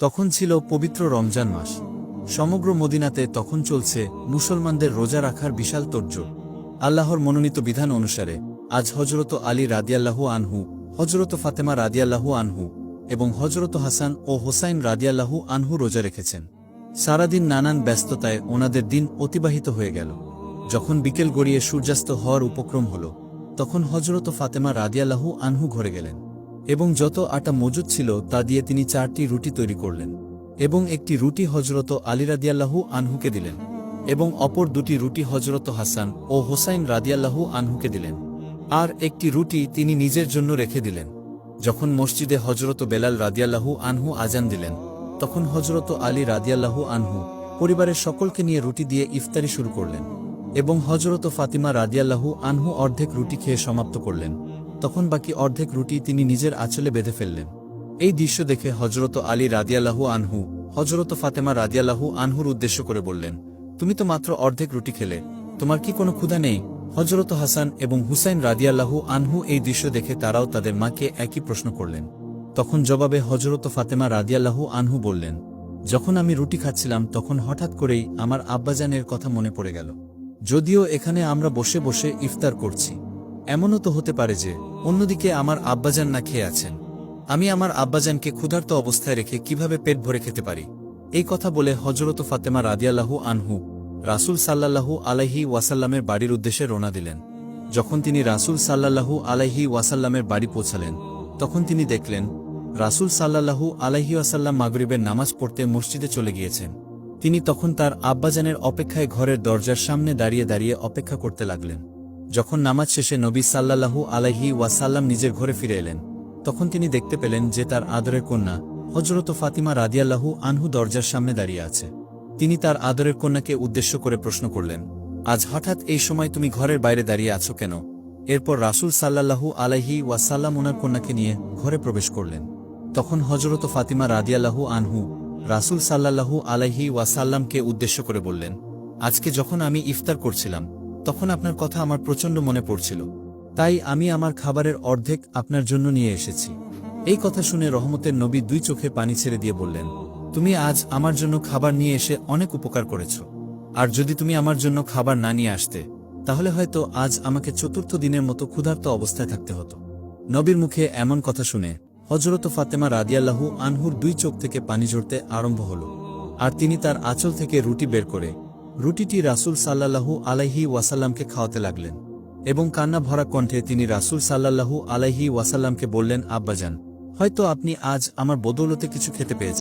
তখন ছিল পবিত্র রমজান মাস। সমগ্র মদিনাতে তখন চলছে মুসলমানদের রোজা রাখার বিশাল তোড়জোড়। আল্লাহর মনোনীত বিধান অনুসারে আজ হজরত আলী রাদিয়াল্লাহু আনহু, হজরত ফাতেমা রাদিয়াল্লাহু আনহু এবং হজরত হাসান ও হোসাইন রাদিয়াল্লাহু আনহু রোজা রেখেছেন। সারাদিন নানান ব্যস্ততায় ওনাদের দিন অতিবাহিত হয়ে গেল। যখন বিকেল গড়িয়ে সূর্যাস্ত হওয়ার উপক্রম হল, তখন হজরত ফাতেমা রাদিয়াল্লাহু আনহু ঘরে গেলেন এবং যত আটা মজুদ ছিল তা দিয়ে তিনি 4টি রুটি তৈরি করলেন এবং একটি রুটি হজরত আলী রাদিয়াল্লাহু আনহুকে দিলেন এবং অপর 2টি রুটি হজরত হাসান ও হোসাইন রাদিয়াল্লাহু আনহুকে দিলেন, আর একটি রুটি তিনি নিজের জন্য রেখে দিলেন। যখন মসজিদে হজরত বেলাল রাদিয়াল্লাহু আনহু আজান দিলেন, তখন হজরত আলী রাদিয়াল্লাহু আনহু পরিবারের সকলকে নিয়ে রুটি দিয়ে ইফতারি শুরু করলেন এবং হজরত ফাতিমা রাদিয়াল্লাহু আনহু অর্ধেক রুটি খেয়ে সমাপ্ত করলেন। তখন বাকি অর্ধেক রুটি তিনি নিজের আঁচলে বেঁধে ফেললেন। এই দৃশ্য দেখে হজরত আলী রাদিয়াল্লাহু আনহু হজরত ফাতেমা রাদিয়াল্লাহু আনহুর উদ্দেশ্য করে বললেন, তুমি তো মাত্র অর্ধেক রুটি খেলে, তোমার কি কোনো ক্ষুধা নেই? হজরত হাসান এবং হুসাইন রাদিয়াল্লাহু আনহু এই দৃশ্য দেখে তারাও তাদের মাকে একই প্রশ্ন করলেন। তখন জবাবে হজরত ফাতেমা রাদিয়াল্লাহু আনহু বললেন, যখন আমি রুটি খাচ্ছিলাম তখন হঠাৎ করেই আমার আব্বাজানের কথা মনে পড়ে গেল। যদিও এখানে আমরা বসে বসে ইফতার করছি, এমনও তো হতে পারে যে অন্যদিকে আমার আব্বাজান না খেয়ে আছেন। আমি আমার আব্বাজানকে ক্ষুধার্ত অবস্থায় রেখে কিভাবে পেট ভরে খেতে পারি? এই কথা বলে হজরত ফাতেমা রাদিয়াল্লাহু আনহু রাসূল সাল্লাল্লাহু আলাইহি ওয়াসাল্লামের বাড়ির উদ্দেশ্যে রওনা দিলেন। যখন তিনি রাসূল সাল্লাল্লাহু আলাইহি ওয়াসাল্লামের বাড়ি পৌঁছালেন, তখন তিনি দেখলেন রাসূল সাল্লাল্লাহু আলাইহি ওয়াসাল্লাম মাগরিবের নামাজ পড়তে মসজিদে চলে গিয়েছেন। তিনি তখন তার আব্বাজানের অপেক্ষায় ঘরের দরজার সামনে দাঁড়িয়ে দাঁড়িয়ে অপেক্ষা করতে লাগলেন। যখন নামাজ শেষে নবী সাল্লাল্লাহু আলাইহি ওয়াসাল্লাম নিজের ঘরে ফিরে এলেন, তখন তিনি দেখতে পেলেন যে তার আদরের কন্যা হজরত ফাতিমা রাদিয়াল্লাহু আনহু দরজার সামনে দাঁড়িয়ে আছে। তিনি তার আদরের কন্যাকে উদ্দেশ্য করে প্রশ্ন করলেন, আজ হঠাৎ এই সময় তুমি ঘরের বাইরে দাঁড়িয়ে আছো কেন? এরপর রাসূল সাল্লাল্লাহু আলাইহি ওয়াসাল্লাম ওনার কন্যাকে নিয়ে ঘরে প্রবেশ করলেন। তখন হজরত ফাতিমা রাদিয়াল্লাহু আনহু রাসূল সাল্লাল্লাহু আলাইহি ওয়াসাল্লামকে উদ্দেশ্য করে বললেন, আজকে যখন আমি ইফতার করছিলাম তখন আপনার কথা আমার প্রচণ্ড মনে পড়ছিল, তাই আমি আমার খাবারের অর্ধেক আপনার জন্য নিয়ে এসেছি। এই কথা শুনে রহমতের নবী 2 চোখে পানি ছেড়ে দিয়ে বললেন, তুমি আজ আমার জন্য খাবার নিয়ে এসে অনেক উপকার করেছ। আর যদি তুমি আমার জন্য খাবার না নিয়ে আসতে, তাহলে হয়তো আজ আমাকে 4র্থ দিনের মতো ক্ষুধার্ত অবস্থায় থাকতে হতো। নবীর মুখে এমন কথা শুনে হজরত ফাতেমা রাদিয়াল্লাহু আনহুর 2 চোখ থেকে পানি ঝরতে আরম্ভ হল, আর তিনি তার আঁচল থেকে রুটি বের করে রুটিটি রাসূল সাল্লাল্লাহু আলাইহি ওয়াসাল্লামকে খাওয়াতে লাগলেন এবং কান্না ভরা কণ্ঠে তিনি রাসূল সাল্লাল্লাহু আলাইহি ওয়াসাল্লামকে বললেন, আব্বাজান, হয়তো আপনি আজ আমার বদৌলতে কিছু খেতে পেয়েছেন।